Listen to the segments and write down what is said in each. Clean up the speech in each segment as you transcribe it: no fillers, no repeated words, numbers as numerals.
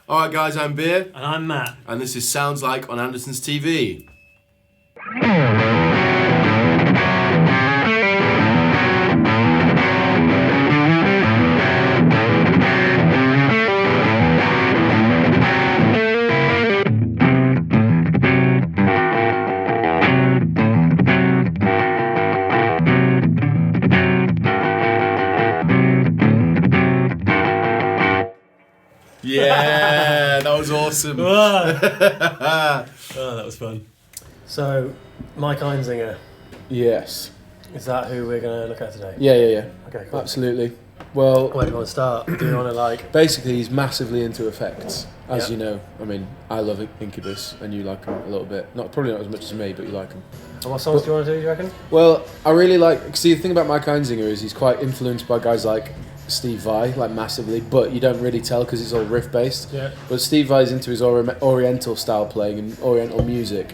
Alright guys, I'm Beer. And I'm Matt. And this is Sounds Like on Andertons TV. Yeah, that was awesome. Oh, that was fun. So, Mike Einzinger, Yes. is that who we're going to look at today? Yeah. Okay, cool. Absolutely. Well, Where do you want to start? Do you want to basically he's massively into effects, as Yeah. you know. I mean, I love Incubus, and you like him a little bit. Probably not as much as me, but you like him. And what songs do you want to do, you reckon? Well, I really like... See, the thing about Mike Einzinger is he's quite influenced by guys like Steve Vai, like massively, but you don't really tell because it's all riff-based. Yeah. But Steve Vai's into his oriental style playing and oriental music,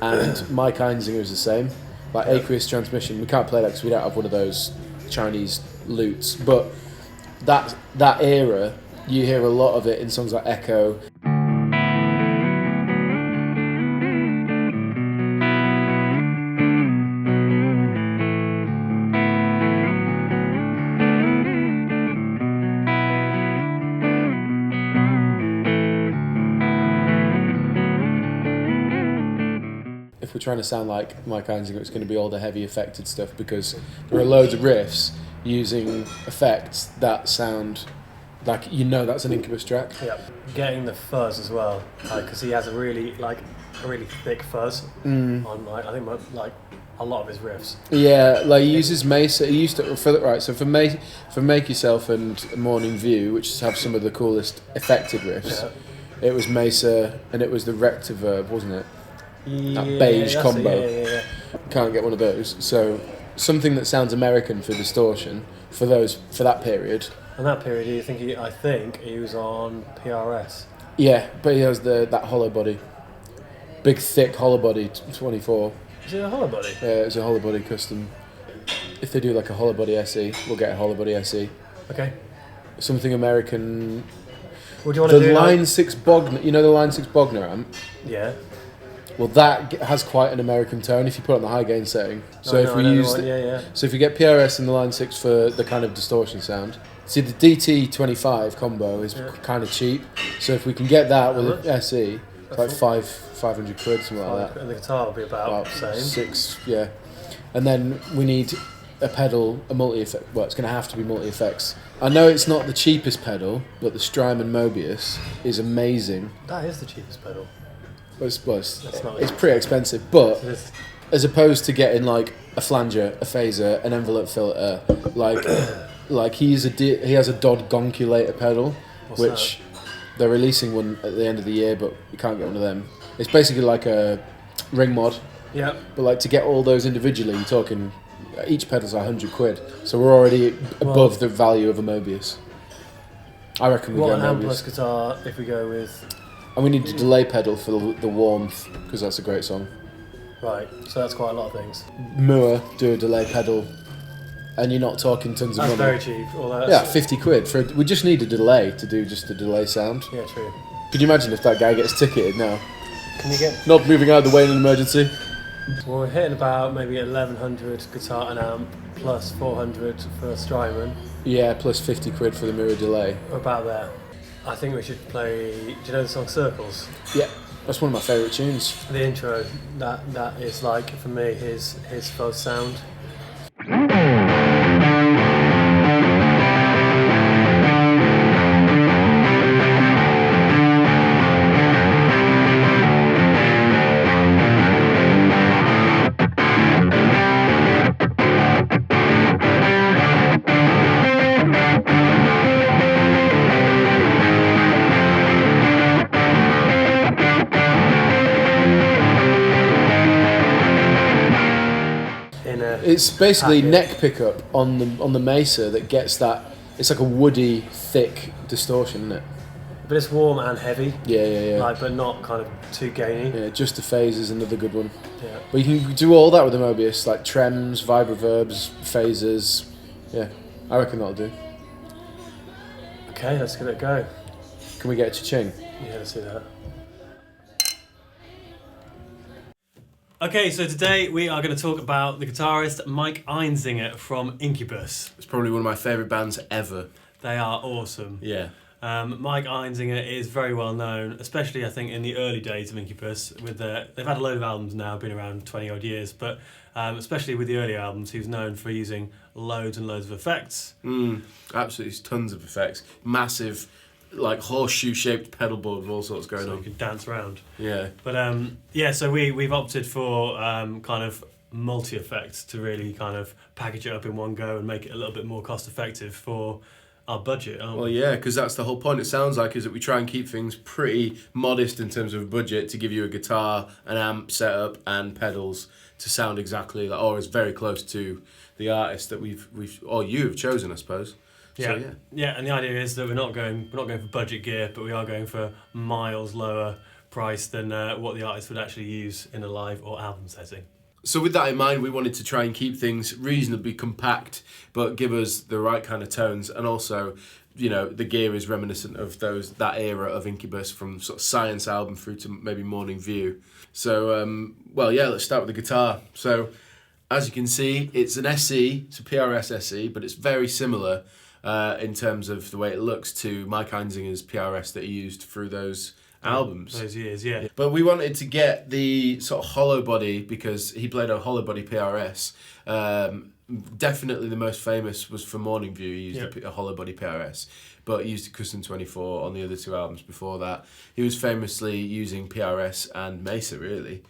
and Mike Einzinger is the same. Like aqueous transmission, we can't play that because we don't have one of those Chinese lutes, but that era, you hear a lot of it in songs like Echo. If we're trying to sound like Mike Einzinger, it's going to be all the heavy affected stuff because there are loads of riffs using effects that sound like that's an Incubus track. Yeah. Getting the fuzz as well, because he has a really thick fuzz on I think a lot of his riffs. Yeah, like he uses Mesa. He used to for Make Yourself and Morning View, which have some of the coolest affected riffs. Yeah. It was Mesa and it was the Rectiverb, wasn't it? That beige combo. Yeah. Can't get one of those. So something that sounds American for distortion for that period. And that period, I think he was on PRS. Yeah, but he has that hollow body, big thick hollow body 24. Is it a hollow body? Yeah, it's a hollow body custom. If they do like a hollow body SE, we'll get a hollow body SE. Okay. Something American. What do you want to do? The Line 6 Bogner, you know the Line 6 Bogner amp? Yeah. Well, that has quite an American tone if you put it on the high gain setting. So So if you get PRS and the Line 6 for the kind of distortion sound. See, the DT25 combo is kind of cheap. So if we can get that with an SE, it's like 500 quid, something like that. And the guitar will be about the same. 6, yeah. And then we need a pedal, a multi-effect. Well, it's going to have to be multi-effects. I know it's not the cheapest pedal, but the Strymon Mobius is amazing. That is the cheapest pedal. It's pretty expensive, but as opposed to getting like a flanger, a phaser, an envelope filter, like he has a Dodd Gonculator pedal, which they're releasing one at the end of the year, but you can't get one of them. It's basically like a ring mod. Yeah. But like to get all those individually, you're talking each pedal's 100 quid. So we're already above the value of a Mobius. I reckon we go Mobius. What amp plus guitar if we go with? And we need a delay pedal for the warmth, because that's a great song. Right, so that's quite a lot of things. Moore do a delay pedal, and you're not talking tons of money. That's very cheap. Yeah, 50 quid. We just need a delay to do just the delay sound. Yeah, true. Could you imagine if that guy gets ticketed now? Can you get... Not moving out of the way in an emergency. Well, we're hitting about maybe 1100 guitar and amp, plus 400 for Strymon. Yeah, plus 50 quid for the mirror delay. We're about there. I think we should play... Do you know the song Circles? Yeah, that's one of my favourite tunes. The intro, that is like, for me, his fuzz sound. It's basically neck pickup on the Mesa that gets that. It's like a woody, thick distortion, isn't it? But it's warm and heavy. Yeah. Like, but not kind of too gainy. Yeah, Just a Phase is another good one. Yeah. But you can do all that with the Mobius, like trems, vibroverbs, phasers. Yeah, I reckon that'll do. Okay, let's give it a go. Can we get a cha-ching? Yeah, let's do that. Okay, so today we are going to talk about the guitarist Mike Einzinger from Incubus. It's probably one of my favourite bands ever. They are awesome. Yeah. Mike Einzinger is very well known, especially I think in the early days of Incubus. They've had a load of albums now, been around 20 odd years, but especially with the early albums, he was known for using loads and loads of effects. Absolutely, tons of effects. Massive, like horseshoe-shaped pedal board with all sorts going So on. you can dance around. Yeah. But so we've opted for kind of multi-effects to really kind of package it up in one go and make it a little bit more cost-effective for our budget, aren't Well, we? yeah, because that's the whole point. It sounds like is that we try and keep things pretty modest in terms of budget to give you a guitar, an amp setup, and pedals to sound exactly like, or as very close to the artist that you've chosen, I suppose. Yeah. So, Yeah, and the idea is that we're not going for budget gear, but we are going for miles lower price than what the artist would actually use in a live or album setting. So with that in mind, we wanted to try and keep things reasonably compact, but give us the right kind of tones, and also, the gear is reminiscent of that era of Incubus, from sort of Science album through to maybe Morning View. So, let's start with the guitar. So, as you can see, it's an SE, it's a PRS SE, but it's very similar in terms of the way it looks to Mike Einzinger's PRS that he used through those albums. Those years, yeah. But we wanted to get the sort of hollow body because he played a hollow body PRS. Definitely the most famous was for Morning View. He used a hollow body PRS, but he used a Custom 24 on the other two albums before that. He was famously using PRS and Mesa, really.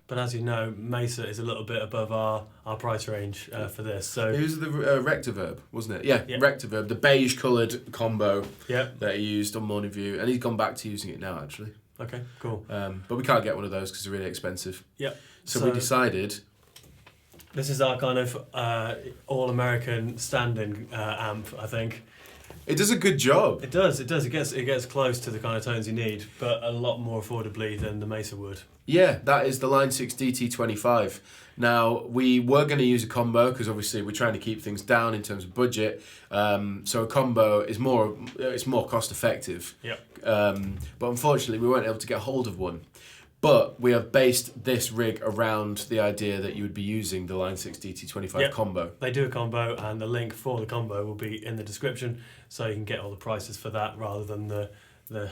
But as you know, Mesa is a little bit above our price range for this. So It was the Rectiverb, wasn't it? Yeah, Rectiverb, the beige coloured combo that he used on Morning View, and he's gone back to using it now, actually. Okay, cool. But we can't get one of those because they're really expensive. Yep. So we decided... This is our kind of all-American stand-in amp, I think. It does a good job. It does. It gets close to the kind of tones you need, but a lot more affordably than the Mesa would. Yeah, that is the Line 6 DT25. Now, we were going to use a combo because obviously we're trying to keep things down in terms of budget. So a combo is more cost effective. Yep. But unfortunately, we weren't able to get hold of one. But we have based this rig around the idea that you would be using the Line 6 DT25 combo. They do a combo, and the link for the combo will be in the description, so you can get all the prices for that rather than the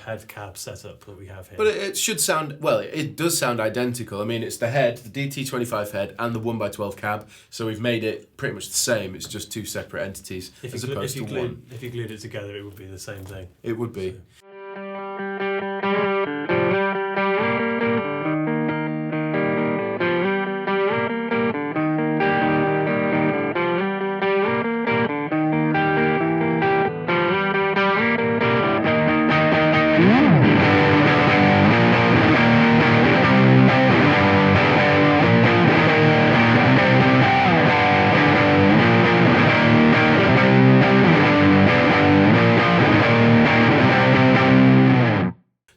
head cab setup that we have here. But it should sound, it does sound identical. I mean, it's the head, the DT25 head, and the 1x12 cab, so we've made it pretty much the same. It's just two separate entities as opposed to one. If you glued it together, it would be the same thing. It would be.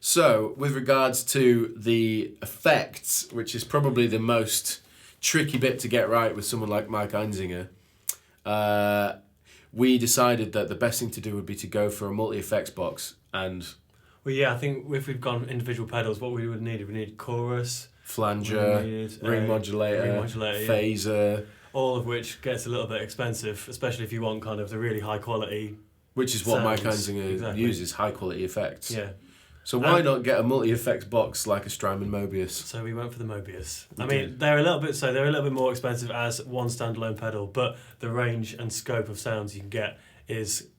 So, with regards to the effects, which is probably the most tricky bit to get right with someone like Mike Einzinger, we decided that the best thing to do would be to go for a multi-effects box. And well, yeah, I think if we've gone individual pedals, what we would need chorus, flanger, ring modulator, phaser. All of which gets a little bit expensive, especially if you want kind of the really high quality. Which is what Mike Einzinger uses, high quality effects. Yeah. So why not get a multi-effects box like a Strymon Mobius? So we went for the Mobius. They're a little bit more expensive as one standalone pedal, but the range and scope of sounds you can get is,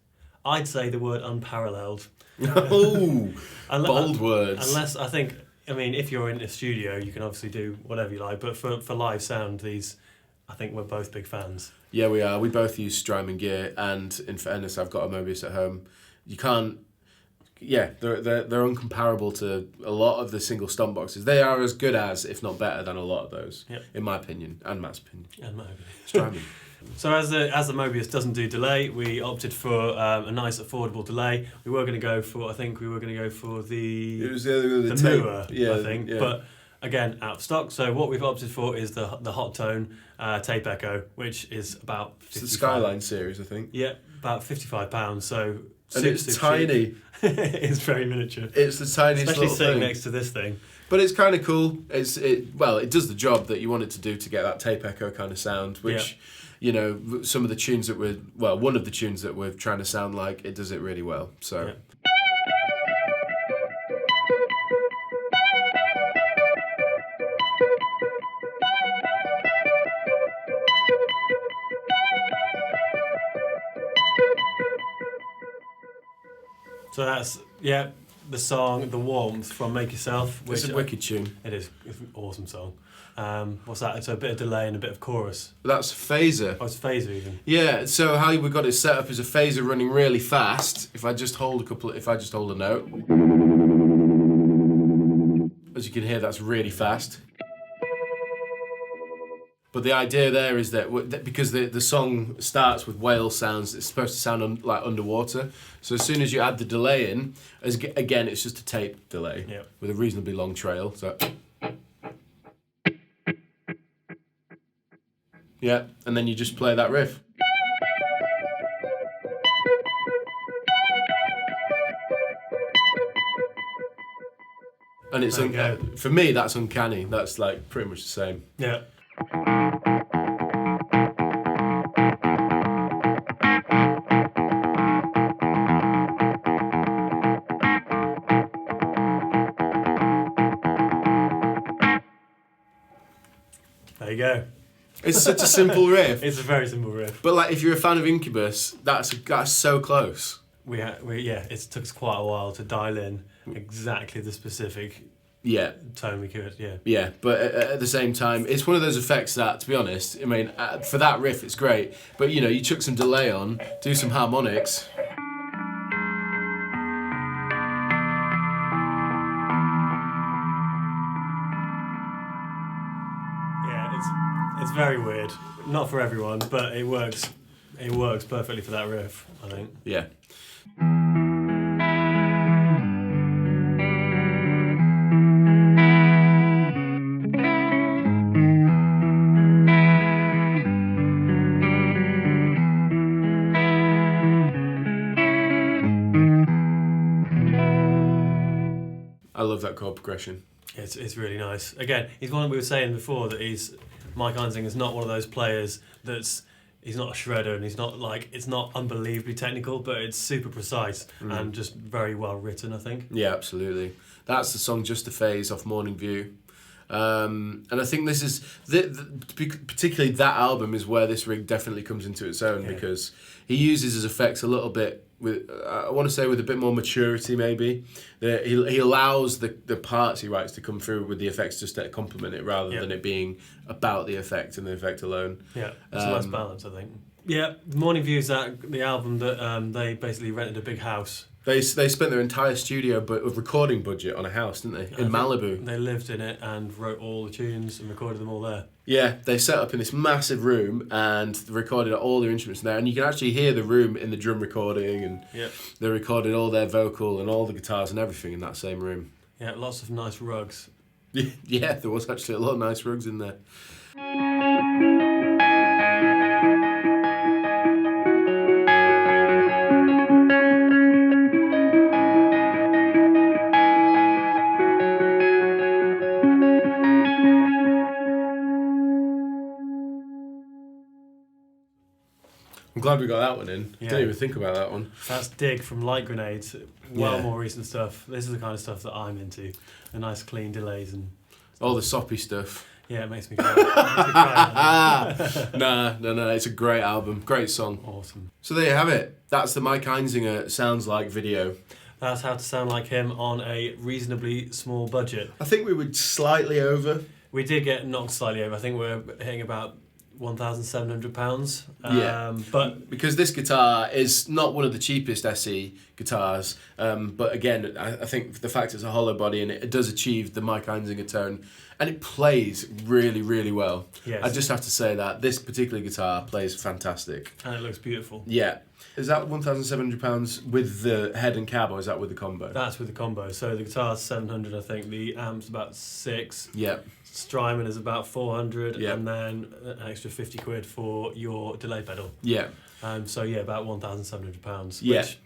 I'd say, the word unparalleled. Oh, bold words. Unless if you're in a studio, you can obviously do whatever you like, but for live sound, I think we're both big fans. Yeah, we are. We both use Strymon gear, and in fairness, I've got a Mobius at home. You can't. Yeah, they're uncomparable to a lot of the single stomp boxes. They are as good as, if not better than, a lot of those, in my opinion, and Matt's opinion. And my opinion. Strymon. So as the Mobius doesn't do delay, we opted for a nice affordable delay. We were going to go for the It was the Mua, I think, but again, out of stock. So what we've opted for is the Hot Tone Tape Echo, which is about It's the Skyline series, I think. Yeah, about £55. So and it's tiny. It's very miniature. It's the tiniest Especially little sitting thing. next to this thing. But it's kind of cool. It does the job that you want it to do to get that tape echo kind of sound, which, you know, some of the tunes that one of the tunes that we're trying to sound like, it does it really well. So. Yeah. So that's, the song, The Warmth from Make Yourself. Which, it's a wicked tune. It is. It's an awesome song. What's that? It's a bit of delay and a bit of chorus. That's phaser. Oh, it's phaser even. Yeah, so how we've got it set up is a phaser running really fast. If I just hold a note. As you can hear, that's really fast. But the idea there is that because the song starts with whale sounds, it's supposed to sound like underwater. So as soon as you add the delay in, again, it's just a tape delay with a reasonably long trail. So yeah, and then you just play that riff. And it's for me, that's uncanny. That's like pretty much the same. Yeah. There you go. It's such a simple riff. It's a very simple riff. But like, if you're a fan of Incubus, that's so close. It took us quite a while to dial in exactly the specific tone we could. Yeah, but at the same time, it's one of those effects that, to be honest, I mean, for that riff, it's great. But you know, you chuck some delay on, do some harmonics. It's very weird. Not for everyone, but it works. It works perfectly for that riff, I think. Yeah. I love that chord progression. It's really nice. Again, he's one we were saying before that Mike Einzinger's not one of those players he's not a shredder and he's not it's not unbelievably technical, but it's super precise and just very well written, I think. Yeah, absolutely. That's the song Just a Phase off Morning View. And I think this is, particularly that album is where this rig definitely comes into its own because he uses his effects a little bit with, I want to say with a bit more maturity maybe. He allows the parts he writes to come through with the effects just to complement it rather than it being about the effect and the effect alone. Yeah, it's a nice balance, I think. Yeah, Morning View is the album that they basically rented a big house. They spent their entire studio recording budget on a house, didn't they? In Malibu. They lived in it and wrote all the tunes and recorded them all there. Yeah, they set up in this massive room and recorded all their instruments there. And you can actually hear the room in the drum recording. And they recorded all their vocal and all the guitars and everything in that same room. Yeah, lots of nice rugs. Yeah, there was actually a lot of nice rugs in there. I'm glad we got that one in. Yeah. Didn't even think about that one. That's Dig from Light Grenades. More recent stuff. This is the kind of stuff that I'm into. The nice clean delays and all the soppy stuff. Yeah, it makes me cry. No. It's a great album. Great song. Awesome. So there you have it. That's the Mike Einzinger Sounds Like video. That's how to sound like him on a reasonably small budget. I think we were slightly over. We did get knocked slightly over. I think we're hitting about £1,700. Yeah. But because this guitar is not one of the cheapest SE guitars, but again, I think the fact it's a hollow body and it does achieve the Mike Einzinger tone, and it plays really, really well. yes, I just have to say that this particular guitar plays fantastic. and it looks beautiful. Yeah. Is that £1,700 with the head and cab, or is that with the combo? That's with the combo. So the guitar's 700, I think. The amp's about 6. Yeah. Strymon is about 400, Yeah. and then an extra 50 quid for your delay pedal. Yeah. So yeah, about £1,700. Yeah. Which,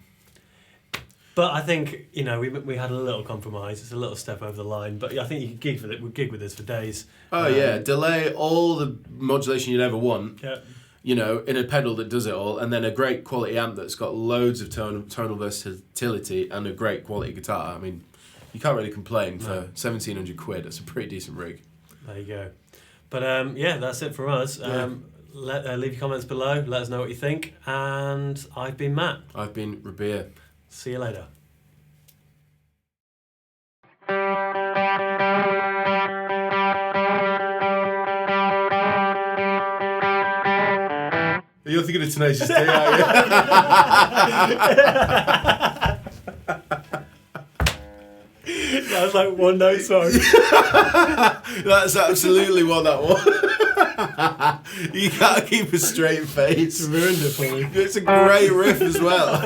but I think, you know, we had a little compromise. It's a little step over the line, but I think you could gig with it. We'd gig with this for days. Oh yeah, delay all the modulation you'd ever want. Yeah. You know, in a pedal that does it all, and then a great quality amp that's got loads of tonal versatility and a great quality guitar. I mean, you can't really complain for 1,700 quid. It's a pretty decent rig. There you go. But yeah, that's it from us. Leave your comments below. Let us know what you think. And I've been Matt. I've been Rabea. See you later. You're thinking of Tenacious D, aren't you? That was like one note song. That's absolutely what that was. You can't keep a straight face. Ruined it for me. It's a great riff as well.